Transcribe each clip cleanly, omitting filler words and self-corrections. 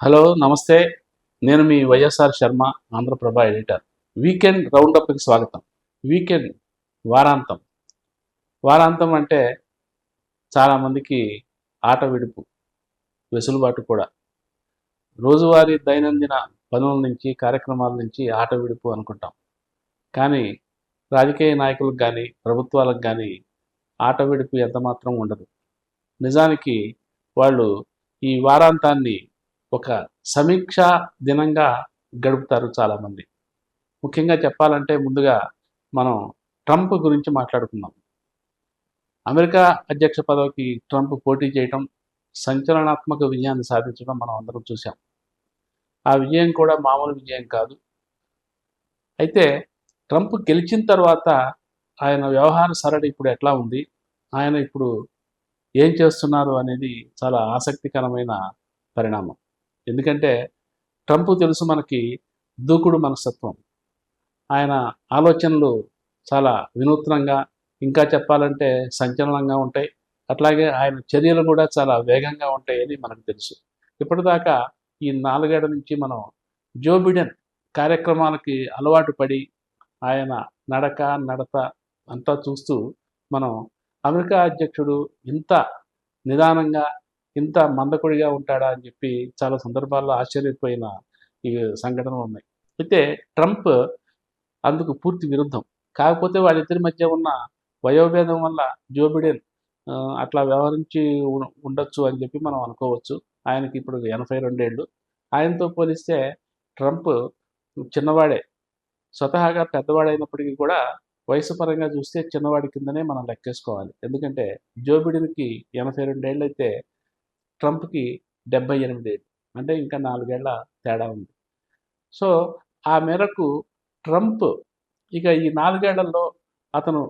Hello నమస్తే. నేను మీ YSR Sharma, Andhraprabha editor. Weekend రౌండప్కి స్వాగతం. వీకెండ్ వారాంతం. వారాంతం అంటే చాలామందికి ఆట విడుపు, వెసులుబాటు కూడా. రోజువారీ దైనందిన పనుల నుంచి, కార్యక్రమాల నుంచి ఆట విడుపు అనుకుంటాం. కానీ రాజకీయ నాయకులకు కానీ, ప్రభుత్వాలకు కానీ ఆట విడుపు ఎంతమాత్రం ఉండదు. నిజానికి వాళ్ళు ఈ వారాంతాన్ని ఒక సమీక్షా దినంగా గడుపుతారు చాలామంది. ముఖ్యంగా చెప్పాలంటే ముందుగా మనం ట్రంప్ గురించి మాట్లాడుకుందాం. అమెరికా అధ్యక్ష పదవికి ట్రంప్ పోటీ చేయటం, సంచలనాత్మక విజయాన్ని సాధించడం మనం అందరం చూసాం. ఆ విజయం కూడా మామూలు విజయం కాదు. అయితే ట్రంప్ గెలిచిన తర్వాత ఆయన వ్యవహార సరళి ఇప్పుడు ఎట్లా ఉంది, ఆయన ఇప్పుడు ఏం చేస్తున్నారు అనేది చాలా ఆసక్తికరమైన పరిణామం. ఎందుకంటే ట్రంప్ తెలుసు మనకి దూకుడు మనస్తత్వం. ఆయన ఆలోచనలు చాలా వినూత్నంగా, ఇంకా చెప్పాలంటే సంచలనంగా ఉంటాయి. అట్లాగే ఆయన చర్యలు కూడా చాలా వేగంగా ఉంటాయని మనకు తెలుసు. ఇప్పటిదాకా ఈ 4 ఏళ్ల నుంచి మనం జో బిడెన్ కార్యక్రమాలకి అలవాటు పడి ఆయన నడక, నడత అంతా చూస్తూ మనం అమెరికా అధ్యక్షుడు ఇంత నిదానంగా, ఇంత మందకొడిగా ఉంటాడా అని చెప్పి చాలా సందర్భాల్లో ఆశ్చర్యపోయిన ఈ సంఘటనలు ఉన్నాయి. అయితే ట్రంప్ అందుకు పూర్తి విరుద్ధం. కాకపోతే వాళ్ళిద్దరి మధ్య ఉన్న వయోభేదం వల్ల జో బిడెన్ అట్లా వ్యవహరించి ఉండొచ్చు అని చెప్పి మనం అనుకోవచ్చు. ఆయనకి ఇప్పుడు 82 ఏళ్ళు. ఆయనతో పోలిస్తే ట్రంప్ చిన్నవాడే. స్వతహాగా పెద్దవాడైనప్పటికీ కూడా వయసు పరంగా చూస్తే చిన్నవాడి కిందనే మనం లెక్కేసుకోవాలి. ఎందుకంటే జో బిడెన్‌కి 82 ఏళ్ళైతే ట్రంప్‌కి 78 ఏళ్ళు. అంటే ఇంకా 4 ఏళ్ల తేడా ఉంది. సో, ఆ మేరకు ట్రంప్ ఇక ఈ 4 ఏళ్లలో అతను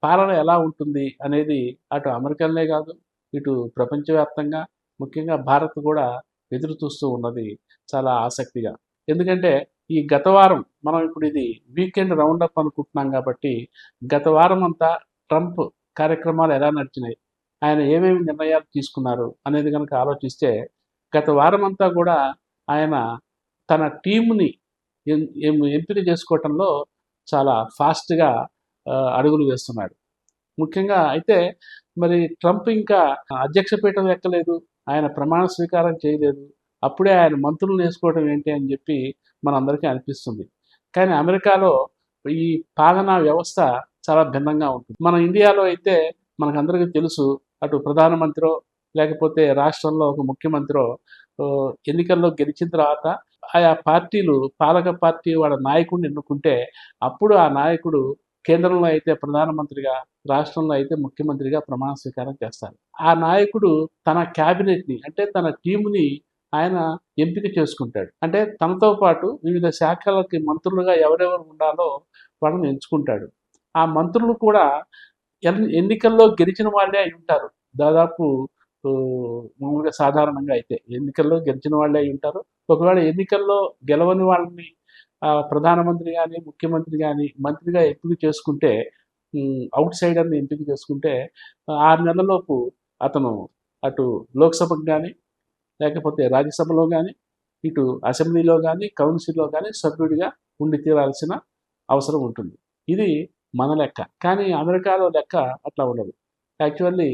పాలన ఎలా ఉంటుంది అనేది అటు అమెరికన్లే కాదు, ఇటు ప్రపంచవ్యాప్తంగా, ముఖ్యంగా భారత్ కూడా ఎదురు చూస్తూ ఉన్నది చాలా ఆసక్తిగా. ఎందుకంటే ఈ గత వారం మనం ఇప్పుడు ఇది వీకెండ్ రౌండప్ అనుకుంటున్నాం కాబట్టి, గత వారం అంతా ట్రంప్ కార్యక్రమాలు ఎలా నడిచినాయి, ఆయన ఏమేమి నిర్ణయాలు తీసుకున్నారు అనేది కనుక ఆలోచిస్తే, గత వారం అంతా కూడా ఆయన తన టీముని ఎంపిక చేసుకోవటంలో చాలా ఫాస్ట్‌గా అడుగులు వేస్తున్నాడు. ముఖ్యంగా అయితే మరి ట్రంప్ ఇంకా అధ్యక్ష పీఠం ఎక్కలేదు. ఆయన ప్రమాణ స్వీకారం చేయలేదు. అప్పుడే ఆయన మంత్రులను వేసుకోవడం ఏంటి అని చెప్పి మనందరికీ అనిపిస్తుంది. కానీ అమెరికాలో ఈ పాలనా వ్యవస్థ చాలా భిన్నంగా ఉంటుంది. మన ఇండియాలో అయితే మనకందరికీ తెలుసు, అటు ప్రధానమంత్రో లేకపోతే రాష్ట్రంలో ఒక ముఖ్యమంత్రో ఎన్నికల్లో గెలిచిన తర్వాత ఆయా పార్టీలు, పాలక పార్టీ వాళ్ళ నాయకుడిని ఎన్నుకుంటే అప్పుడు ఆ నాయకుడు కేంద్రంలో అయితే ప్రధానమంత్రిగా, రాష్ట్రంలో అయితే ముఖ్యమంత్రిగా ప్రమాణ స్వీకారం చేస్తారు. ఆ నాయకుడు తన క్యాబినెట్‌ని అంటే తన టీముని ఆయన ఎంపిక చేసుకుంటాడు. అంటే తనతో పాటు వివిధ శాఖలకి మంత్రులుగా ఎవరెవరు ఉండాలో వాళ్ళని ఎంచుకుంటాడు. ఆ మంత్రులు కూడా ఎన్నికల్లో గెలిచిన వాళ్ళే అయి ఉంటారు. దాదాపు మామూలుగా సాధారణంగా అయితే ఎన్నికల్లో గెలిచిన వాళ్ళే అయి ఉంటారు. ఒకవేళ ఎన్నికల్లో గెలవని వాళ్ళని ప్రధానమంత్రి గాని, ముఖ్యమంత్రి గాని మంత్రిగా ఎంపిక చేసుకుంటే, ఔట్ సైడర్‌ని ఎంపిక చేసుకుంటే 6 నెలలలోపు అతను అటు లోక్‌సభకు గాని, లేకపోతే రాజ్యసభలో గాని, ఇటు అసెంబ్లీలో గాని, కౌన్సిల్‌లో గాని సభ్యుడిగా ఉండి తీరాల్సిన అవసరం ఉంటుంది. ఇది మన లెక్క. కానీ అమెరికాలో లెక్క అట్లా ఉండదు. యాక్చువల్లీ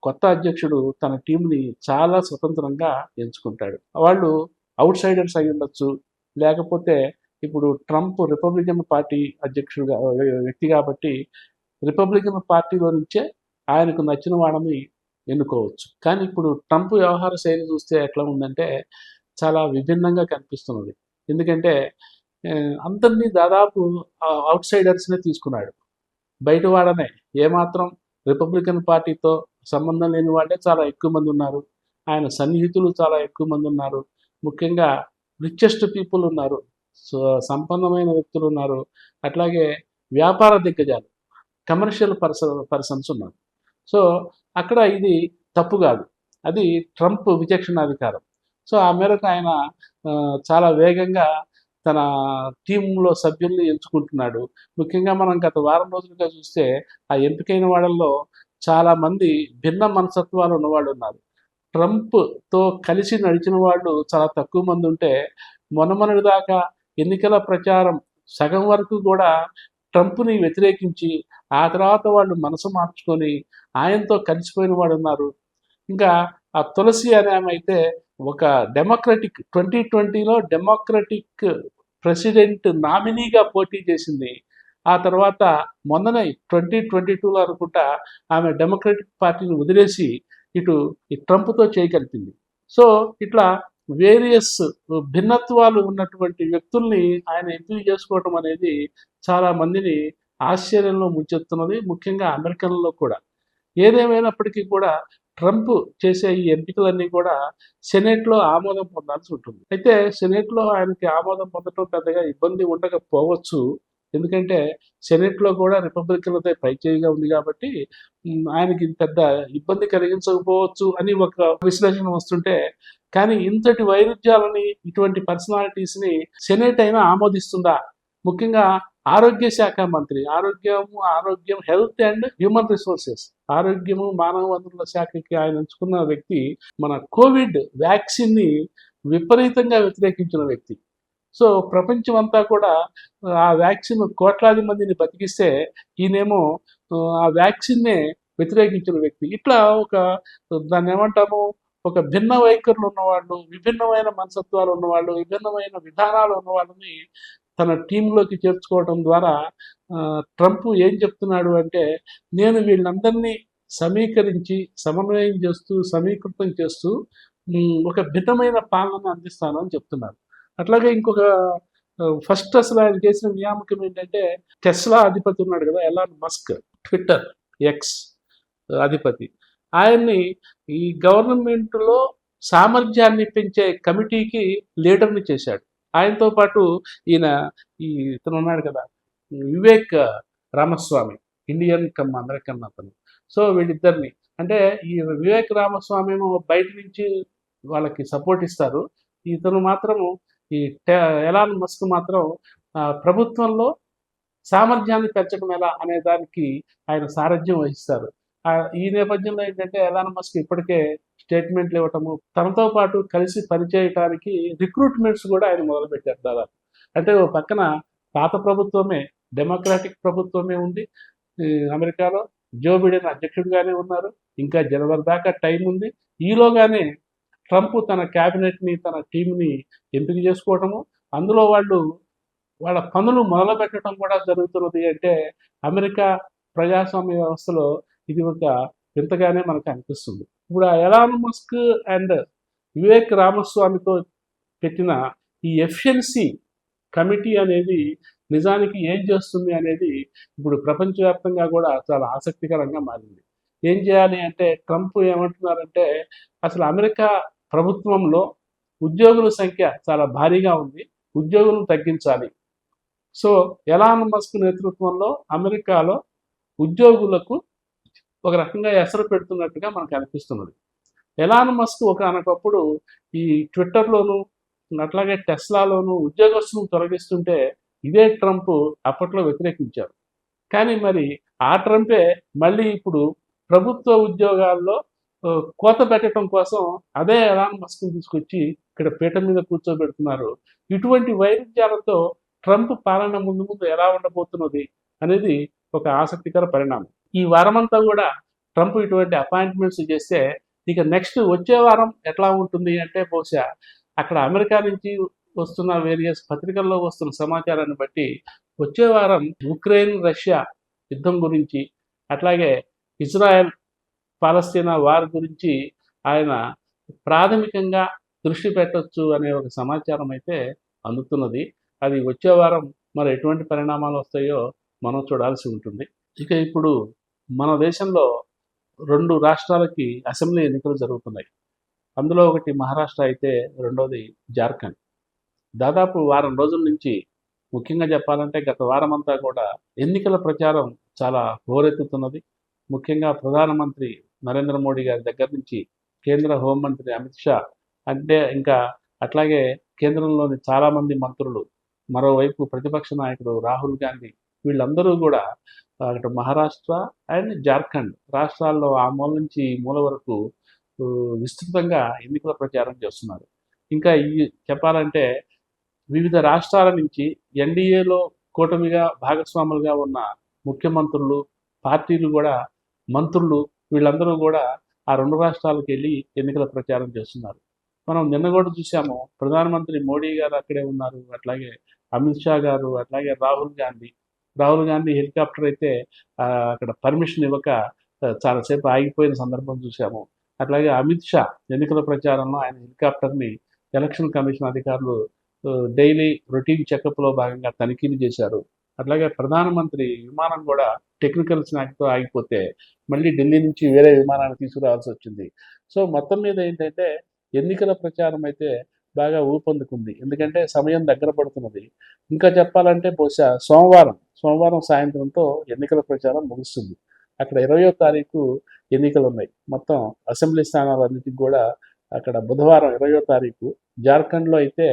కొత్త అధ్యక్షుడు తన టీమ్‌ని చాలా స్వతంత్రంగా ఎంచుకుంటాడు. వాళ్ళు ఔట్ సైడర్స్ అయ్యుండొచ్చు. లేకపోతే ఇప్పుడు ట్రంప్ రిపబ్లికన్ పార్టీ అధ్యక్షుడుగా వ్యక్తి కాబట్టి రిపబ్లికన్ పార్టీలో నుంచే ఆయనకు నచ్చిన వాళ్ళని ఎన్నుకోవచ్చు. కానీ ఇప్పుడు ట్రంప్ వ్యవహార శైలి చూస్తే ఎట్లా ఉందంటే చాలా విభిన్నంగా కనిపిస్తున్నది. ఎందుకంటే అందరినీ దాదాపు ఔట్ సైడర్స్‌నే తీసుకున్నాడు. బయట వాళ్ళనే ఏమాత్రం రిపబ్లికన్ పార్టీతో సంబంధం లేని వాళ్ళే చాలా ఎక్కువ మంది ఉన్నారు. ఆయన సన్నిహితులు చాలా ఎక్కువ మంది ఉన్నారు. ముఖ్యంగా రిచెస్ట్ పీపుల్ ఉన్నారు. సో, సంపన్నమైన వ్యక్తులు ఉన్నారు. అట్లాగే వ్యాపార దిగ్గజాలు, కమర్షియల్ పర్సన్స్ ఉన్నారు. సో, అక్కడ ఇది తప్పు కాదు. అది ట్రంప్ విచక్షణాధికారం. సో, ఆ మేరకు ఆయన చాలా వేగంగా తన టీంలో సభ్యుల్ని ఎంచుకుంటున్నాడు. ముఖ్యంగా మనం గత వారం రోజులుగా చూస్తే ఆ ఎంపికైన వాళ్ళల్లో చాలామంది భిన్న మనస్తత్వాలు ఉన్నవాళ్ళు ఉన్నారు. ట్రంప్తో కలిసి నడిచిన వాళ్ళు చాలా తక్కువ మంది ఉంటే మొన్నటి దాకా ఎన్నికల ప్రచారం సగం వరకు కూడా ట్రంప్ని వ్యతిరేకించి ఆ తర్వాత వాళ్ళు మనసు మార్చుకొని ఆయనతో కలిసిపోయిన వాడు ఉన్నారు. ఇంకా ఆ తులసి అనే ఆమె అయితే ఒక డెమోక్రటిక్ 2020లో డెమోక్రటిక్ ప్రెసిడెంట్ నామినీగా పోటీ చేసింది. ఆ తర్వాత మొన్ననే 2022లో అనుకుంటా ఆమె డెమోక్రటిక్ పార్టీని వదిలేసి ఇటు ఈ ట్రంప్తో చేయగలిపింది. సో ఇట్లా వేరియస్ భిన్నత్వాలు ఉన్నటువంటి వ్యక్తుల్ని ఆయన ఎంపిక చేసుకోవటం అనేది చాలా మందిని ఆశ్చర్యంలో ముంచెత్తున్నది, ముఖ్యంగా అమెరికన్లో కూడా. ఏదేమైనప్పటికీ కూడా ట్రంప్ చేసే ఈ ఎంపికలన్నీ కూడా సెనేట్లో ఆమోదం పొందాల్సి ఉంటుంది. అయితే సెనేట్లో ఆయనకి ఆమోదం పొందడం పెద్దగా ఇబ్బంది ఉండకపోవచ్చు. ఎందుకంటే సెనేట్లో కూడా రిపబ్లికన్లదే పైచేయిగా ఉంది కాబట్టి ఆయనకి పెద్ద ఇబ్బంది కలిగించకపోవచ్చు అని ఒక విశ్లేషణ వస్తుంటే, కానీ ఇంతటి వైరుధ్యాలని, ఇటువంటి పర్సనాలిటీస్ని సెనేట్ అయినా ఆమోదిస్తుందా? ముఖ్యంగా ఆరోగ్య శాఖ మంత్రి, ఆరోగ్యం హెల్త్ అండ్ హ్యూమన్ రిసోర్సెస్, ఆరోగ్యము మానవ వనరుల శాఖకి ఆయన ఎంచుకున్న వ్యక్తి మన కోవిడ్ వ్యాక్సిన్ని విపరీతంగా వ్యతిరేకించిన వ్యక్తి. సో ప్రపంచం అంతా కూడా ఆ వ్యాక్సిన్ కోట్లాది మందిని బతికిస్తే ఈయనేమో ఆ వ్యాక్సిన్నే వ్యతిరేకించిన వ్యక్తి. ఇట్లా దాన్ని ఏమంటాము, ఒక భిన్న వైఖరులు ఉన్నవాళ్ళు, విభిన్నమైన మనస్తత్వాలు ఉన్నవాళ్ళు, విభిన్నమైన విధానాలు ఉన్న వాళ్ళని తన టీంలోకి చేర్చుకోవడం ద్వారా ట్రంప్ ఏం చెప్తున్నాడు అంటే, నేను వీళ్ళందరినీ సమీకరించి సమన్వయం చేస్తూ సమీకృతం చేస్తూ ఒక భిన్నమైన పాలన అందిస్తాను అని చెప్తున్నారు. అట్లాగే ఇంకొక ఫస్ట్ అసలు ఆయన చేసిన నియామకం ఏంటంటే, టెస్లా అధిపతి ఉన్నాడు కదా ఎలాన్ మస్క్, ట్విట్టర్ ఎక్స్ అధిపతి, ఆయన్ని ఈ గవర్నమెంట్లో సామర్థ్యాన్ని పెంచే కమిటీకి లీడర్ని చేశాడు. ఆయనతో పాటు ఇతను ఉన్నాడు కదా Vivek Ramaswamy, Indian come American అతను. సో వీళ్ళిద్దరిని, అంటే ఈ వివేక్ రామస్వామి ఏమో బయట నుంచి వాళ్ళకి సపోర్ట్ ఇస్తారు, ఇతను మాత్రము ఎలాన్ మస్క్ మాత్రం ప్రభుత్వంలో సామర్థ్యాన్ని పెంచడం ఎలా అనే దానికి ఆయన సారథ్యం వహిస్తారు. ఈ నేపథ్యంలో ఏంటంటే ఎలాన్ మస్క్ ఇప్పటికే స్టేట్మెంట్లు ఇవ్వటము, తనతో పాటు కలిసి పనిచేయటానికి రిక్రూట్మెంట్స్ కూడా ఆయన మొదలుపెట్టారు దాదాపు. అంటే ఓ పక్కన పాత ప్రభుత్వమే, డెమోక్రాటిక్ ప్రభుత్వమే ఉంది అమెరికాలో, జో బిడెన్ అధ్యక్షుడిగానే ఉన్నారు, ఇంకా జనవరి దాకా టైం ఉంది. ఈలోగానే ట్రంప్ తన క్యాబినెట్ని, తన టీంని ఎంపిక చేసుకోవటము, అందులో వాళ్ళ పనులు మొదలు పెట్టడం కూడా జరుగుతున్నది. అంటే అమెరికా ప్రజాస్వామ్య వ్యవస్థలో ఇది ఒక వింతగానే మనకు అనిపిస్తుంది. ఇప్పుడు ఎలాన్ మస్క్ అండ్ వివేక్ రామస్వామితో పెట్టిన ఈ ఎఫిషియన్సీ కమిటీ అనేది నిజానికి ఏం చేస్తుంది అనేది ఇప్పుడు ప్రపంచవ్యాప్తంగా కూడా చాలా ఆసక్తికరంగా మారింది. ఏం చేయాలి అంటే, ట్రంప్ ఏమంటున్నారంటే, అసలు అమెరికా ప్రభుత్వంలో ఉద్యోగుల సంఖ్య చాలా భారీగా ఉంది, ఉద్యోగులను తగ్గించాలి. సో ఎలాన్ మస్క్ నేతృత్వంలో అమెరికాలో ఉద్యోగులకు ఒక రకంగా ఎసరు పెడుతున్నట్టుగా మనకు అనిపిస్తున్నది. ఎలాన్ మస్క్ ఒకనొకప్పుడు ఈ ట్విట్టర్లోను అట్లాగే టెస్లాలోను ఉద్యోగస్తులను తొలగిస్తుంటే ఇదే ట్రంప్ అప్పట్లో వ్యతిరేకించారు. కానీ మరి ఆ ట్రంపే మళ్ళీ ఇప్పుడు ప్రభుత్వ ఉద్యోగాల్లో కోత పెట్టడం కోసం అదే ఎలాన్ మస్క్ని తీసుకొచ్చి ఇక్కడ పీట మీద కూర్చోబెడుతున్నారు. ఇటువంటి వైరుధ్యాలతో ట్రంప్ పాలన ముందు ఎలా ఉండబోతున్నది అనేది ఒక ఆసక్తికర పరిణామం. ఈ వారమంతా కూడా ట్రంప్ ఇటువంటి అపాయింట్మెంట్స్ చేస్తే ఇక నెక్స్ట్ వచ్చే వారం ఎట్లా ఉంటుంది అంటే, బహుశా అక్కడ అమెరికా నుంచి వస్తున్న వేరియస్ పత్రికల్లో వస్తున్న సమాచారాన్ని బట్టి వచ్చే వారం ఉక్రెయిన్ రష్యా యుద్ధం గురించి, అట్లాగే ఇజ్రాయెల్ పాలస్తీనా వార్ గురించి ఆయన ప్రాథమికంగా దృష్టి పెట్టొచ్చు అనే ఒక సమాచారం అయితే అందుతున్నది. అది వచ్చే వారం మరి ఎటువంటి పరిణామాలు వస్తాయో మనం చూడాల్సి ఉంటుంది. ఇక ఇప్పుడు మన దేశంలో 2 రాష్ట్రాలకి అసెంబ్లీ ఎన్నికలు జరుగుతున్నాయి. అందులో ఒకటి మహారాష్ట్ర అయితే రెండోది జార్ఖండ్. దాదాపు వారం రోజుల నుంచి, ముఖ్యంగా చెప్పాలంటే గత వారం అంతా కూడా ఎన్నికల ప్రచారం చాలా హోరెత్తుతున్నది. ముఖ్యంగా ప్రధానమంత్రి నరేంద్ర మోడీ గారి దగ్గర నుంచి కేంద్ర హోంమంత్రి అమిత్ షా, అంటే ఇంకా అట్లాగే కేంద్రంలోని చాలామంది మంత్రులు, మరోవైపు ప్రతిపక్ష నాయకుడు రాహుల్ గాంధీ, వీళ్ళందరూ కూడా అటు మహారాష్ట్ర అండ్ జార్ఖండ్ రాష్ట్రాల్లో ఆ మూల నుంచి ఈ మూల వరకు విస్తృతంగా ఎన్నికల ప్రచారం చేస్తున్నారు. ఇంకా చెప్పాలంటే వివిధ రాష్ట్రాల నుంచి ఎన్డీఏలో కూటమిగా భాగస్వాములుగా ఉన్న ముఖ్యమంత్రులు, పార్టీలు కూడా, మంత్రులు వీళ్ళందరూ కూడా ఆ 2 రాష్ట్రాలకు వెళ్ళి ఎన్నికల ప్రచారం చేస్తున్నారు. మనం నిన్న కూడా చూసాము, ప్రధానమంత్రి మోడీ గారు అక్కడే ఉన్నారు. అట్లాగే అమిత్ షా గారు, అట్లాగే రాహుల్ గాంధీ హెలికాప్టర్ అయితే అక్కడ పర్మిషన్ ఇవ్వక చాలాసేపు ఆగిపోయిన సందర్భం చూసాము. అట్లాగే అమిత్ షా ఎన్నికల ప్రచారంలో ఆయన హెలికాప్టర్ని ఎలక్షన్ కమిషన్ అధికారులు డైలీ రొటీన్ చెకప్లో భాగంగా తనిఖీలు చేశారు. అట్లాగే ప్రధానమంత్రి విమానం కూడా టెక్నికల్ స్నాక్తో ఆగిపోతే మళ్ళీ ఢిల్లీ నుంచి వేరే విమానాన్ని తీసుకురావాల్సి వచ్చింది. సో మొత్తం మీద ఏంటంటే ఎన్నికల ప్రచారం అయితే బాగా ఊపందుకుంది. ఎందుకంటే సమయం దగ్గర పడుతున్నది. ఇంకా చెప్పాలంటే బహుశా సోమవారం సాయంత్రంతో ఎన్నికల ప్రచారం ముగుస్తుంది. అక్కడ 20వ తారీఖు ఎన్నికలు ఉన్నాయి. మొత్తం అసెంబ్లీ స్థానాలన్నిటికి కూడా అక్కడ బుధవారం 20వ తారీఖు. జార్ఖండ్లో అయితే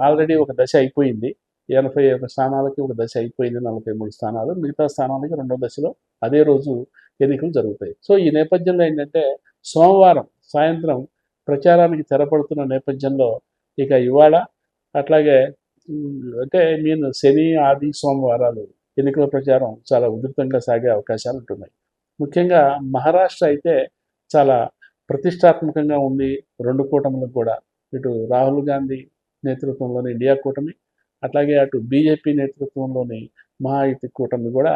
ఆల్రెడీ ఒక దశ అయిపోయింది. 81 స్థానాలకి ఒక దశ అయిపోయింది, 43 స్థానాలు. మిగతా స్థానాలకి రెండో దశలో అదే రోజు ఎన్నికలు జరుగుతాయి. సో ఈ నేపథ్యంలో ఏంటంటే సోమవారం సాయంత్రం ప్రచారానికి తెరపడుతున్న నేపథ్యంలో ఇక ఇవాళ అట్లాగే అంటే శని, ఆది, సోమవారాలు ఎన్నికల ప్రచారం చాలా ఉధృతంగా సాగే అవకాశాలు ఉంటున్నాయి. ముఖ్యంగా మహారాష్ట్ర అయితే చాలా ప్రతిష్టాత్మకంగా ఉంది 2 కూటములకు కూడా. ఇటు రాహుల్ గాంధీ నేతృత్వంలోని ఇండియా కూటమి, అట్లాగే అటు బీజేపీ నేతృత్వంలోని మహాయుతి కూటమి కూడా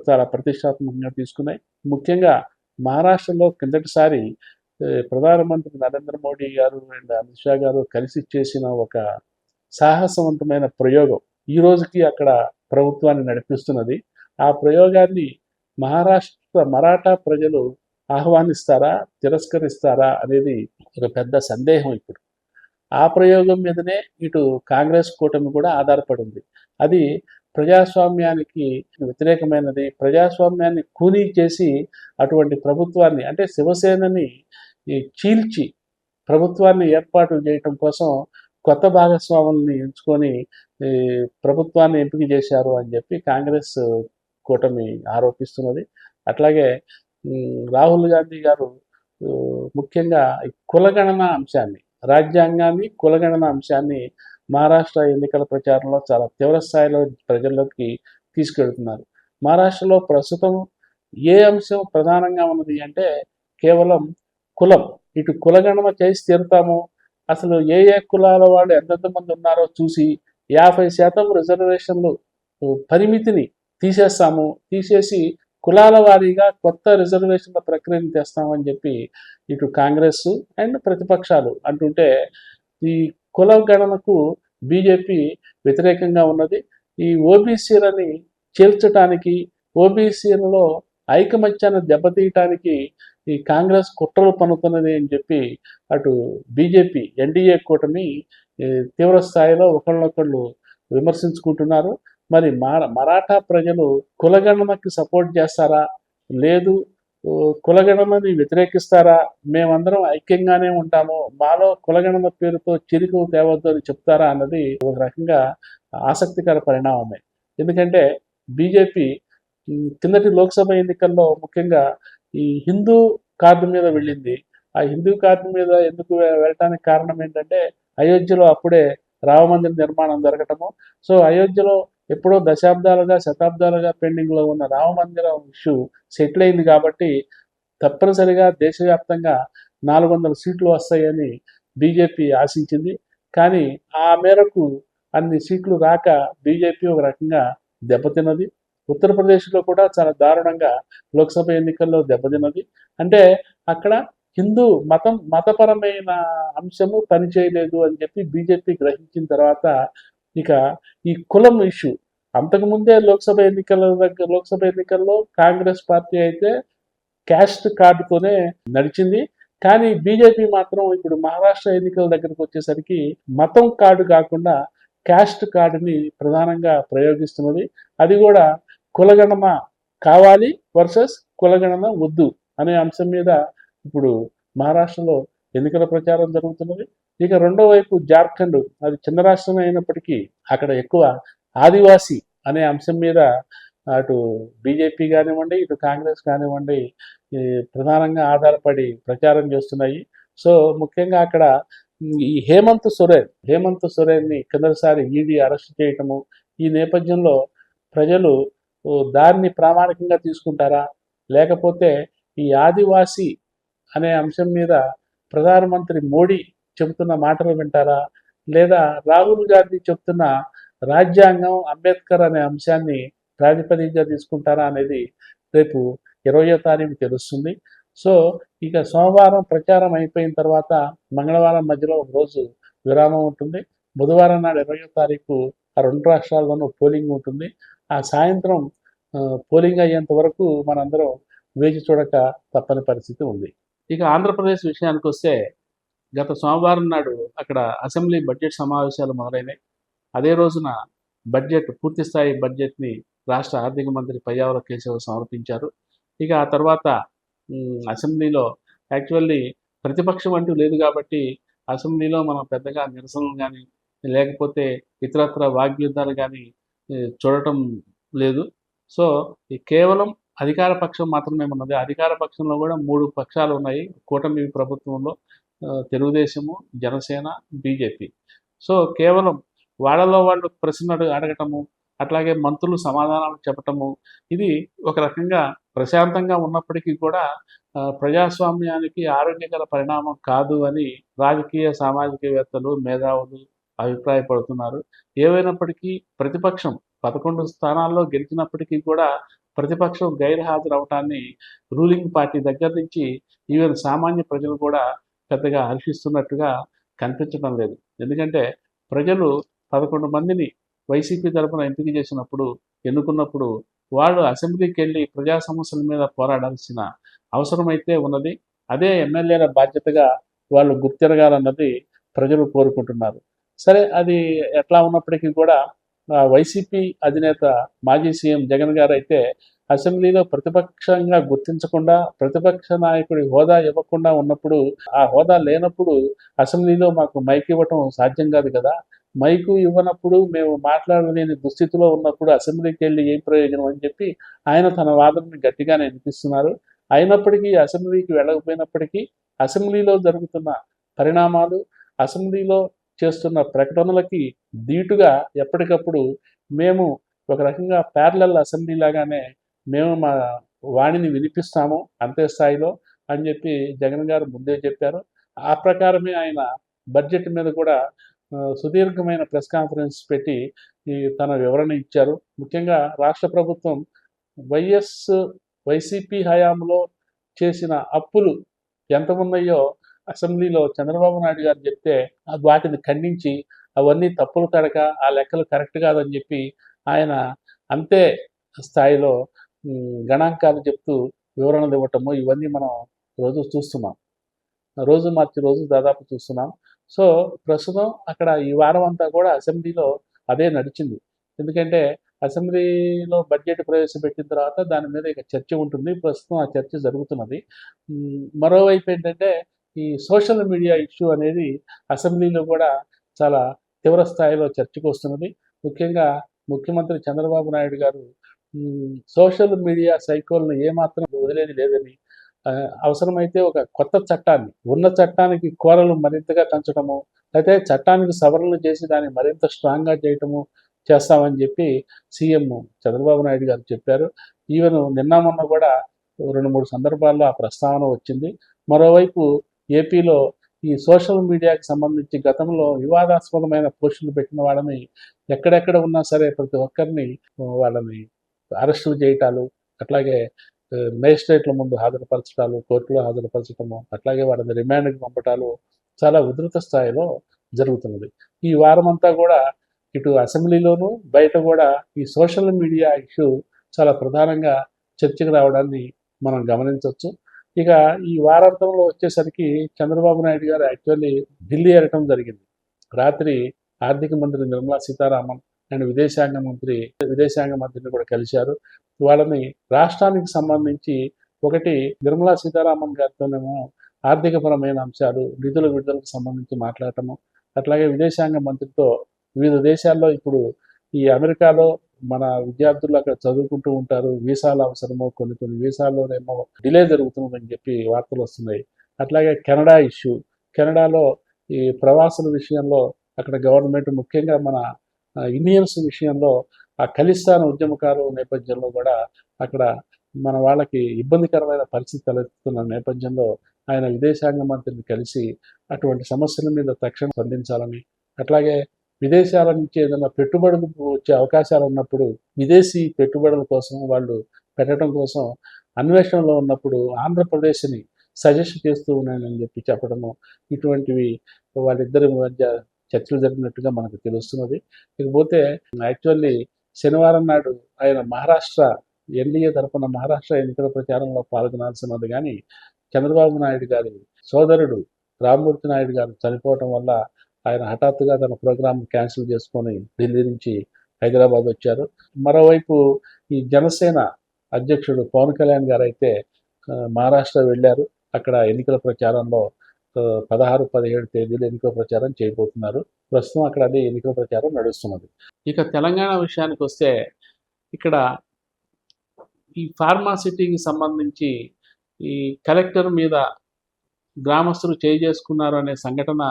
చాలా ప్రతిష్టాత్మకంగా తీసుకున్నాయి. ముఖ్యంగా మహారాష్ట్రలో కిందటిసారి ప్రధానమంత్రి నరేంద్ర మోడీ గారు అండ్ అమిత్ షా గారు కలిసి చేసిన ఒక సాహసవంతమైన ప్రయోగం ఈ రోజుకి అక్కడ ప్రభుత్వాన్ని నడిపిస్తున్నది. ఆ ప్రయోగాన్ని మరాఠా ప్రజలు ఆహ్వానిస్తారా, తిరస్కరిస్తారా అనేది ఒక పెద్ద సందేహం ఇప్పుడు. ఆ ప్రయోగం మీదనే ఇటు కాంగ్రెస్ కూటమి కూడా ఆధారపడి ఉంది. అది ప్రజాస్వామ్యానికి వ్యతిరేకమైనది. ప్రజాస్వామ్యాన్ని కూనీ చేసి అటువంటి ప్రభుత్వాన్ని, అంటే శివసేనని చీల్చి ప్రభుత్వాన్ని ఏర్పాటు చేయటం కోసం కొత్త భాగస్వాముల్ని ఎంచుకొని ప్రభుత్వాన్ని ఎంపిక చేశారు అని చెప్పి కాంగ్రెస్ కూటమి ఆరోపిస్తున్నది. అట్లాగే రాహుల్ గాంధీ గారు ముఖ్యంగా కులగణన అంశాన్ని, రాజ్యాంగాన్ని, కులగణన అంశాన్ని మహారాష్ట్ర ఎన్నికల ప్రచారంలో చాలా తీవ్ర స్థాయిలో ప్రజల్లోకి తీసుకెళ్తున్నారు. మహారాష్ట్రలో ప్రస్తుతం ఏ అంశం ప్రధానంగా ఉన్నది అంటే కేవలం కులం. ఇటు కులగణన చేసి తీరుతాము, అసలు ఏ కులాల వాళ్ళు ఎంతమంది ఉన్నారో చూసి 50% రిజర్వేషన్లు పరిమితిని తీసేసి కులాల వారీగా కొత్త రిజర్వేషన్ల ప్రక్రియను తెస్తామని చెప్పి ఇటు కాంగ్రెస్ అండ్ ప్రతిపక్షాలు అంటుంటే, ఈ కుల గణనకు బీజేపీ వ్యతిరేకంగా ఉన్నది. ఈ ఓబీసీలని చేర్చడానికి, ఓబీసీలలో ఐకమత్యాన్ని దెబ్బతీయటానికి ఈ కాంగ్రెస్ కుట్రలు పన్నుతున్నది అని చెప్పి అటు బీజేపీ ఎన్డీఏ కూటమి తీవ్ర స్థాయిలో ఒకళ్ళొకళ్ళు విమర్శించుకుంటున్నారు. మరి మరాఠా ప్రజలు కులగణనకి సపోర్ట్ చేస్తారా, లేదు కులగణనని వ్యతిరేకిస్తారా, మేమందరం ఐక్యంగానే ఉంటాము, మాలో కులగణన పేరుతో చిరుకు తేవద్దు అని చెప్తారా అన్నది ఒక రకంగా ఆసక్తికర పరిణామమే. ఎందుకంటే బీజేపీ కిందటి లోక్సభ ఎన్నికల్లో ముఖ్యంగా ఈ హిందూ కార్డు మీద వెళ్ళింది. ఆ హిందూ కార్డు మీద ఎందుకు వెళ్ళటానికి కారణం ఏంటంటే అయోధ్యలో అప్పుడే రామమందిర నిర్మాణం జరగటము. సో అయోధ్యలో ఎప్పుడో శతాబ్దాలుగా పెండింగ్లో ఉన్న రామమందిరం ఇష్యూ సెటిల్ అయింది కాబట్టి తప్పనిసరిగా దేశవ్యాప్తంగా 400 సీట్లు వస్తాయని బీజేపీ ఆశించింది. కానీ ఆ మేరకు అన్ని సీట్లు రాక బీజేపీ ఒక రకంగా దెబ్బతిన్నది. ఉత్తరప్రదేశ్లో కూడా చాలా దారుణంగా లోక్సభ ఎన్నికల్లో దెబ్బతిన్నది. అంటే అక్కడ హిందూ మతపరమైన అంశము పనిచేయలేదు అని చెప్పి బీజేపీ గ్రహించిన తర్వాత ఇక ఈ కులం ఇష్యూ అంతకుముందే లోక్సభ ఎన్నికల్లో కాంగ్రెస్ పార్టీ అయితే క్యాస్ట్ కార్డుతోనే నడిచింది. కానీ బీజేపీ మాత్రం ఇప్పుడు మహారాష్ట్ర ఎన్నికల దగ్గరకు వచ్చేసరికి మతం కార్డు కాకుండా క్యాస్ట్ కార్డుని ప్రధానంగా ప్రయోగిస్తున్నది. అది కూడా కులగణన కావాలి వర్సెస్ కులగణన వద్దు అనే అంశం మీద ఇప్పుడు మహారాష్ట్రలో ఎన్నికల ప్రచారం జరుగుతున్నది. ఇక రెండో వైపు జార్ఖండ్, అది చిన్న రాష్ట్రం అయినప్పటికీ అక్కడ ఎక్కువ ఆదివాసీ అనే అంశం మీద అటు బీజేపీ కానివ్వండి, ఇటు కాంగ్రెస్ కానివ్వండి, ఈ ప్రధానంగా ఆధారపడి ప్రచారం చేస్తున్నాయి. సో ముఖ్యంగా అక్కడ ఈ హేమంత్ సొరేన్ని కిందసారి ఈడీ అరెస్ట్ చేయటము, ఈ నేపథ్యంలో ప్రజలు దాన్ని ప్రామాణికంగా తీసుకుంటారా, లేకపోతే ఈ ఆదివాసీ అనే అంశం మీద ప్రధానమంత్రి మోడీ చెబుతున్న మాటలు వింటారా, లేదా రాహుల్ గాంధీ చెప్తున్న రాజ్యాంగం, అంబేద్కర్ అనే అంశాన్ని ప్రాతిపదికగా తీసుకుంటారా అనేది రేపు 20వ తారీఖు తెలుస్తుంది. సో ఇక సోమవారం ప్రచారం అయిపోయిన తర్వాత మంగళవారం మధ్యలో ఒక రోజు విరామం ఉంటుంది. బుధవారం నాడు 20వ తారీఖు ఆ రెండు రాష్ట్రాల్లోనూ పోలింగ్ ఉంటుంది. ఆ సాయంత్రం పోలింగ్ అయ్యేంత వరకు మనందరం వేచి చూడక తప్పని పరిస్థితి ఉంది. ఇక ఆంధ్రప్రదేశ్ విషయానికి వస్తే గత సోమవారం నాడు అక్కడ అసెంబ్లీ బడ్జెట్ సమావేశాలు మొదలైనాయి. అదే రోజున పూర్తి స్థాయి బడ్జెట్ని రాష్ట్ర ఆర్థిక మంత్రి పయ్యావుల కేశవ్ సమర్పించారు. ఇక ఆ తర్వాత అసెంబ్లీలో యాక్చువల్లీ ప్రతిపక్షం అంటూ లేదు కాబట్టి అసెంబ్లీలో మనం పెద్దగా నిరసనలు కానీ లేకపోతే ఇతరత్ర వాగ్యుద్ధాలు కానీ చూడటం లేదు. సో కేవలం అధికార పక్షం మాత్రమే ఉన్నది. అధికార పక్షంలో కూడా 3 పక్షాలు ఉన్నాయి కూటమి ప్రభుత్వంలో, తెలుగుదేశము, జనసేన, బీజేపీ. సో కేవలం వాళ్ళలో వాళ్ళు ప్రశ్నలు అడగటము, అట్లాగే మంత్రులు సమాధానాలు చెప్పటము, ఇది ఒక రకంగా ప్రశాంతంగా ఉన్నప్పటికీ కూడా ప్రజాస్వామ్యానికి ఆరోగ్యకర పరిణామం కాదు అని రాజకీయ సామాజికవేత్తలు, మేధావులు అభిప్రాయపడుతున్నారు. ఏవైనప్పటికీ ప్రతిపక్షం 11 స్థానాల్లో గెలిచినప్పటికీ కూడా ప్రతిపక్షం గైర్హాజరవటాన్ని రూలింగ్ పార్టీ దగ్గర నుంచి ఈవెన్ సామాన్య ప్రజలు కూడా పెద్దగా హర్షిస్తున్నట్టుగా కనిపించడం లేదు. ఎందుకంటే ప్రజలు 11 మందిని వైసీపీ తరఫున ఎన్నుకున్నప్పుడు వాళ్ళు అసెంబ్లీకి వెళ్ళి ప్రజా సమస్యల మీద పోరాడాల్సిన అవసరమైతే ఉన్నది. అదే ఎమ్మెల్యేల బాధ్యతగా వాళ్ళు గుర్తిరగాలన్నది ప్రజలు కోరుకుంటున్నారు. సరే, అది ఎట్లా ఉన్నప్పటికీ కూడా వైసీపీ అధినేత మాజీ సీఎం జగన్ గారు అయితే అసెంబ్లీలో ప్రతిపక్షంగా గుర్తించకుండా, ప్రతిపక్ష నాయకుడి హోదా ఇవ్వకుండా ఉన్నప్పుడు, ఆ హోదా లేనప్పుడు అసెంబ్లీలో మాకు మైక్ ఇవ్వటం సాధ్యం కాదు కదా, మైకు ఇవ్వనప్పుడు మేము మాట్లాడలేని దుస్థితిలో ఉన్నప్పుడు అసెంబ్లీకి వెళ్ళి ఏం ప్రయోజనం అని చెప్పి ఆయన తన వాదనని గట్టిగానే వినిపిస్తున్నారు. అయినప్పటికీ అసెంబ్లీకి వెళ్ళకపోయినప్పటికీ అసెంబ్లీలో జరుగుతున్న పరిణామాలు, అసెంబ్లీలో చేస్తున్న ప్రకటనలకి ధీటుగా ఎప్పటికప్పుడు మేము ఒక రకంగా ప్యారలల్ అసెంబ్లీ లాగానే మేము మా వాణిని వినిపిస్తాము అంతే స్థాయిలో అని చెప్పి జగన్ గారు ముందే చెప్పారు. ఆ ప్రకారమే ఆయన బడ్జెట్ మీద కూడా సుదీర్ఘమైన ప్రెస్ కాన్ఫరెన్స్ పెట్టి తన వివరణ ఇచ్చారు. ముఖ్యంగా రాష్ట్ర ప్రభుత్వం వైసీపీ హయాంలో చేసిన అప్పులు ఎంత ఉన్నాయో అసెంబ్లీలో చంద్రబాబు నాయుడు గారు చెప్తే వాటిని ఖండించి అవన్నీ తప్పులు కడక, ఆ లెక్కలు కరెక్ట్ కాదని చెప్పి ఆయన అంతే స్థాయిలో గణాంకాలు చెప్తూ వివరణలు ఇవ్వటము, ఇవన్నీ మనం రోజు చూస్తున్నాం. రోజు మార్చి రోజు దాదాపు చూస్తున్నాం. సో ప్రస్తుతం అక్కడ ఈ వారం అంతా కూడా అసెంబ్లీలో అదే నడిచింది. ఎందుకంటే అసెంబ్లీలో బడ్జెట్ ప్రవేశపెట్టిన తర్వాత దాని మీద ఇక చర్చ ఉంటుంది. ప్రస్తుతం ఆ చర్చ జరుగుతున్నది. మరోవైపు ఏంటంటే ఈ సోషల్ మీడియా ఇష్యూ అనేది అసెంబ్లీలో కూడా చాలా తీవ్ర స్థాయిలో చర్చకు వస్తున్నది. ముఖ్యంగా ముఖ్యమంత్రి చంద్రబాబు నాయుడు గారు సోషల్ మీడియా సైకోల్ని ఏమాత్రం వదిలేది లేదని, అవసరమైతే ఒక కొత్త చట్టాన్ని, ఉన్న చట్టానికి కోరలు మరింతగా పెంచడము, అయితే చట్టానికి సవరణలు చేసి దాన్ని మరింత స్ట్రాంగ్గా చేయటము చేస్తామని చెప్పి సీఎం చంద్రబాబు నాయుడు గారు చెప్పారు. ఈవెన్ నిన్న మొన్న కూడా 2-3 సందర్భాల్లో ఆ ప్రస్తావన వచ్చింది. మరోవైపు ఏపీలో ఈ సోషల్ మీడియాకి సంబంధించి గతంలో వివాదాస్పదమైన పోస్టులు పెట్టిన వాళ్ళని ఎక్కడెక్కడ ఉన్నా సరే ప్రతి ఒక్కరిని వాళ్ళని అరెస్టులు చేయటాలు, అట్లాగే మేజిస్ట్రేట్ల ముందు హాజరుపరచడాలు, కోర్టులో హాజరుపరచడము, అట్లాగే వాళ్ళని రిమాండ్కి పంపటాలు చాలా ఉధృత స్థాయిలో జరుగుతున్నది. ఈ వారం అంతా కూడా ఇటు అసెంబ్లీలోనూ బయట కూడా ఈ సోషల్ మీడియా ఇష్యూ చాలా ప్రధానంగా చర్చకు రావడాన్ని మనం గమనించవచ్చు. ఇక ఈ వారాంతంలో వచ్చేసరికి చంద్రబాబు నాయుడు గారు యాక్చువల్లీ ఢిల్లీ వెళ్ళటం జరిగింది. రాత్రి ఆర్థిక మంత్రి నిర్మలా సీతారామన్ అండ్ విదేశాంగ మంత్రిని కూడా కలిశారు. వాళ్ళని రాష్ట్రానికి సంబంధించి ఒకటి నిర్మలా సీతారామన్ గారితోనేమో ఆర్థికపరమైన అంశాలు, నిధుల విడుదలకు సంబంధించి మాట్లాడటము, అట్లాగే విదేశాంగ మంత్రితో వివిధ దేశాల్లో ఇప్పుడు ఈ అమెరికాలో మన విద్యార్థులు అక్కడ చదువుకుంటూ ఉంటారు, వీసాలు అవసరమో, కొన్ని కొన్ని వీసాల్లోనేమో డిలే జరుగుతుందని చెప్పి వార్తలు వస్తున్నాయి. అట్లాగే కెనడా ఇష్యూ, కెనడాలో ఈ ప్రవాసుల విషయంలో అక్కడ గవర్నమెంట్ ముఖ్యంగా మన ఇండియన్స్ విషయంలో ఆ ఖలిస్తాన్ ఉద్యమకారుల నేపథ్యంలో కూడా అక్కడ మన వాళ్ళకి ఇబ్బందికరమైన పరిస్థితి తలెత్తుతున్న నేపథ్యంలో ఆయన విదేశాంగ మంత్రిని కలిసి అటువంటి సమస్యల మీద తక్షణం స్పందించాలని, అట్లాగే విదేశాల నుంచి ఏదైనా పెట్టుబడులు వచ్చే అవకాశాలు ఉన్నప్పుడు విదేశీ పెట్టుబడుల కోసం వాళ్ళు పెట్టడం కోసం అన్వేషణలో ఉన్నప్పుడు ఆంధ్రప్రదేశ్ని సజెస్ట్ చేస్తూ ఉన్నానని చెప్పి చెప్పడము, ఇటువంటివి వాళ్ళిద్దరి మధ్య చర్చలు జరిగినట్టుగా మనకు తెలుస్తున్నది. ఇకపోతే యాక్చువల్లీ శనివారం నాడు ఆయన మహారాష్ట్ర ఎన్డీఏ తరఫున మహారాష్ట్ర ఎన్నికల ప్రచారంలో పాల్గొనాల్సినది, కానీ చంద్రబాబు నాయుడు గారి సోదరుడు రామ్మూర్తి నాయుడు గారు చనిపోవటం వల్ల ఆయన హఠాత్తుగా తన ప్రోగ్రాం క్యాన్సిల్ చేసుకొని ఢిల్లీ నుంచి హైదరాబాద్ వచ్చారు. మరోవైపు ఈ జనసేన అధ్యక్షుడు పవన్ కళ్యాణ్ గారు అయితే మహారాష్ట్ర వెళ్ళారు. అక్కడ ఎన్నికల ప్రచారంలో 16-17 తేదీలు ఎన్నికల ప్రచారం చేయబోతున్నారు. ప్రస్తుతం అక్కడ అదే ఎన్నికల ప్రచారం నడుస్తున్నది. ఇక తెలంగాణ విషయానికి వస్తే ఇక్కడ ఈ ఫార్మాసిటీకి సంబంధించి ఈ కలెక్టర్ మీద గ్రామస్తులు చేయి చేసుకున్నారు అనే సంఘటన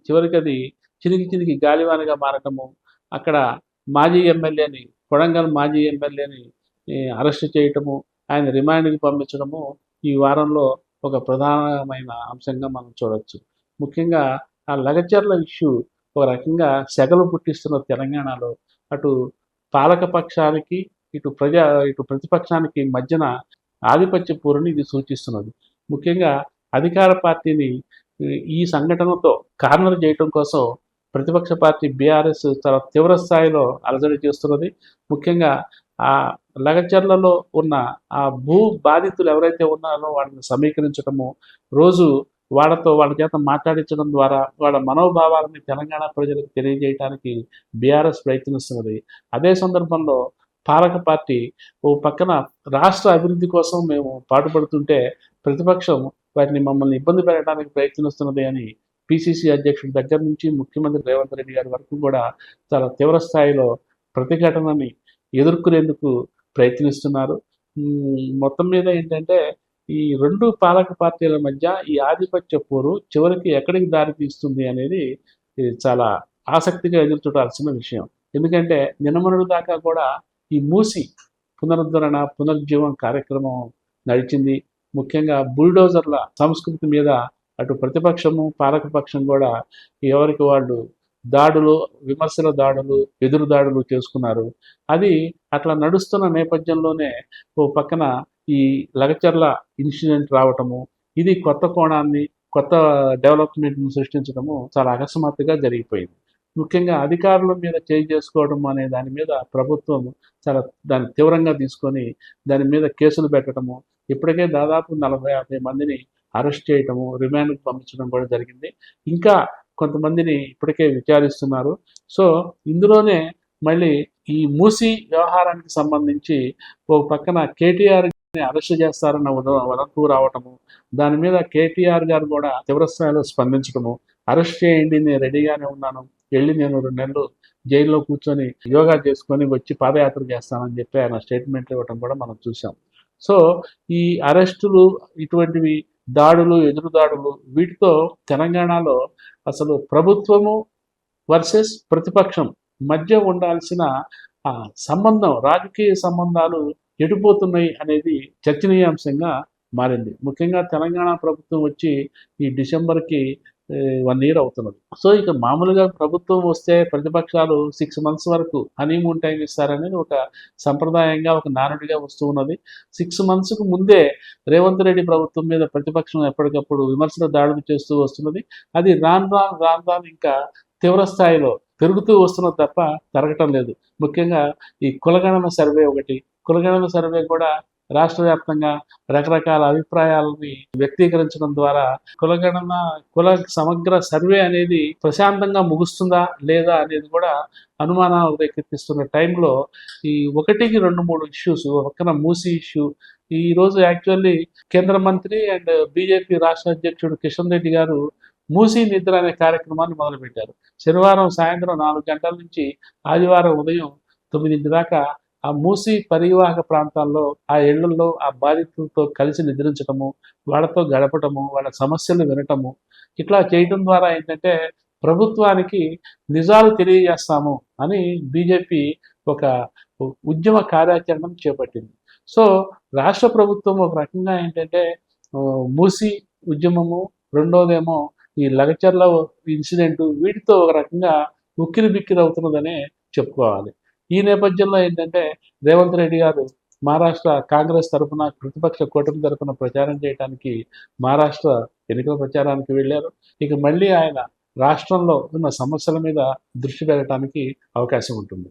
చివరికి అది చినికి గాలివానగా మారటము, అక్కడ మాజీ ఎమ్మెల్యేని, కొడంగల్ మాజీ ఎమ్మెల్యేని అరెస్ట్ చేయటము, ఆయన రిమాండ్కి పంపించడము ఈ వారంలో ఒక ప్రధానమైన అంశంగా మనం చూడవచ్చు. ముఖ్యంగా ఆ లగచర్ల ఇష్యూ ఒక రకంగా సెగలు పుట్టిస్తున్న తెలంగాణలో అటు పాలక పక్షానికి ఇటు ప్రతిపక్షానికి మధ్యన ఆధిపత్య పోరుని ఇది సూచిస్తున్నది. ముఖ్యంగా అధికార పార్టీని ఈ సంఘటనతో కార్నర్ చేయటం కోసం ప్రతిపక్ష పార్టీ బీఆర్ఎస్ చాలా తీవ్ర స్థాయిలో అలజడి చేస్తున్నది. ముఖ్యంగా ఆ లగచర్లలో ఉన్న ఆ భూ బాధితులు ఎవరైతే ఉన్నారో వాళ్ళని సమీకరించడము, రోజు వాళ్ళ చేత మాట్లాడించడం ద్వారా వాళ్ళ మనోభావాలని తెలంగాణ ప్రజలకు తెలియజేయడానికి బీఆర్ఎస్ ప్రయత్నిస్తున్నది. అదే సందర్భంలో పాలక పార్టీ ఓ పక్కన రాష్ట్ర అభివృద్ధి కోసం మేము పాటుపడుతుంటే ప్రతిపక్షం వాటిని మమ్మల్ని ఇబ్బంది పెట్టడానికి ప్రయత్నిస్తున్నది అని పిసిసి అధ్యక్షుడి దగ్గర నుంచి ముఖ్యమంత్రి రేవంత్ రెడ్డి గారి వరకు కూడా చాలా తీవ్ర స్థాయిలో ప్రతిఘటనని ఎదుర్కొనేందుకు ప్రయత్నిస్తున్నారు. మొత్తం మీద ఏంటంటే ఈ రెండు పాలక పార్టీల మధ్య ఈ ఆధిపత్య పోరు చివరికి ఎక్కడికి దారి తీస్తుంది అనేది చాలా ఆసక్తిగా ఎదురు చూడాల్సిన విషయం. ఎందుకంటే నిన్నమొన్నటి దాకా కూడా ఈ మూసి పునరుద్ధరణ పునరుజ్జీవం కార్యక్రమం నడిచింది. ముఖ్యంగా బుల్డోజర్ల సంస్కృతి మీద అటు ప్రతిపక్షము పాలకపక్షం కూడా ఎవరికి వాళ్ళు దాడులు, విమర్శల దాడులు, ఎదురు దాడులు చేసుకున్నారు. అది అట్లా నడుస్తున్న నేపథ్యంలోనే ఓ పక్కన ఈ లగచర్ల ఇన్సిడెంట్ రావటము, ఇది కొత్త కోణాన్ని, కొత్త డెవలప్మెంట్ని సృష్టించడము చాలా అకస్మాత్తుగా జరిగిపోయింది. ముఖ్యంగా అధికారుల మీద చేయి చేసుకోవడం అనే దాని మీద ప్రభుత్వం చాలా దాన్ని తీవ్రంగా తీసుకొని దాని మీద కేసులు పెట్టడము, ఇప్పటికే దాదాపు 40-50 మందిని అరెస్ట్ చేయటము, రిమాండ్కి పంపించడం కూడా జరిగింది. ఇంకా కొంతమందిని ఇప్పటికే విచారిస్తున్నారు. సో ఇందులోనే మళ్ళీ ఈ మూసీ వ్యవహారానికి సంబంధించి ఒక పక్కన కేటీఆర్ అరెస్ట్ చేస్తారన్న వదంతు రావటము, దాని మీద కేటీఆర్ గారు కూడా తీవ్రస్థాయిలో స్పందించడము, అరెస్ట్ చేయండి, నేను రెడీగానే ఉన్నాను, వెళ్ళి నేను 2 నెలలు జైల్లో కూర్చొని యోగా చేసుకొని వచ్చి పాదయాత్ర చేస్తానని చెప్పి ఆయన స్టేట్మెంట్ ఇవ్వటం కూడా మనం చూసాం. సో ఈ అరెస్టులు, ఇటువంటివి దాడులు, ఎదురు దాడులు, వీటితో తెలంగాణలో అసలు ప్రభుత్వము వర్సెస్ ప్రతిపక్షం మధ్య ఉండాల్సిన సంబంధం, రాజకీయ సంబంధాలు ఎడిపోతున్నాయి అనేది చర్చనీయాంశంగా మారింది. ముఖ్యంగా తెలంగాణ ప్రభుత్వం వచ్చి ఈ డిసెంబర్కి 1 year అవుతున్నది. సో ఇక మామూలుగా ప్రభుత్వం వస్తే ప్రతిపక్షాలు 6 months వరకు హనీమూన్ టైం ఇస్తారనేది ఒక సంప్రదాయంగా, ఒక నానుడిగా వస్తూ ఉన్నది. 6 monthsకు ముందే రేవంత్ రెడ్డి ప్రభుత్వం మీద ప్రతిపక్షం ఎప్పటికప్పుడు విమర్శల దాడులు చేస్తూ వస్తున్నది. అది రాను ఇంకా తీవ్ర స్థాయిలో పెరుగుతూ వస్తున్నది తప్ప తరగటం లేదు. ముఖ్యంగా ఈ కులగణన సర్వే ఒకటి, కులగణన సర్వే కూడా రాష్ట్ర వ్యాప్తంగా రకరకాల అభిప్రాయాలని వ్యక్తీకరించడం ద్వారా కుల సమగ్ర సర్వే అనేది ప్రశాంతంగా ముగుస్తుందా లేదా అనేది కూడా అనుమానాలు రేకెత్తిస్తున్న టైంలో ఈ 1-2-3 ఇష్యూస్, పక్కన మూసీ ఇష్యూ, ఈ రోజు యాక్చువల్లీ కేంద్ర మంత్రి అండ్ బీజేపీ రాష్ట్ర అధ్యక్షుడు కిషన్ రెడ్డి గారు మూసీ నిద్ర అనే కార్యక్రమాన్ని మొదలుపెట్టారు. శనివారం సాయంత్రం 4 గంటల నుంచి ఆదివారం ఉదయం 9 దాకా ఆ మూసి పరివాహక ప్రాంతాల్లో ఆ ఇళ్లల్లో ఆ బాధితులతో కలిసి నిద్రించటము, వాళ్ళతో గడపటము, వాళ్ళ సమస్యలు వినటము, ఇట్లా చేయటం ద్వారా ఏంటంటే ప్రభుత్వానికి నిజాలు తెలియజేస్తాము అని బీజేపీ ఒక ఉద్యమ కార్యాచరణను చేపట్టింది. సో రాష్ట్ర ప్రభుత్వం ఒక రకంగా ఏంటంటే మూసి ఉద్యమము, రెండోదేమో ఈ లగచర్ల ఇన్సిడెంట్, వీటితో ఒక రకంగా ఉక్కిరి బిక్కిరి అవుతున్నదనే చెప్పుకోవాలి. ఈ నేపథ్యంలో ఏంటంటే రేవంత్ రెడ్డి గారు మహారాష్ట్ర కాంగ్రెస్ తరఫున, ప్రతిపక్ష కూటమి తరఫున ప్రచారం చేయడానికి మహారాష్ట్ర ఎన్నికల ప్రచారానికి వెళ్ళారు. ఇక మళ్ళీ ఆయన రాష్ట్రంలో ఉన్న సమస్యల మీద దృష్టి పెట్టడానికి అవకాశం ఉంటుంది.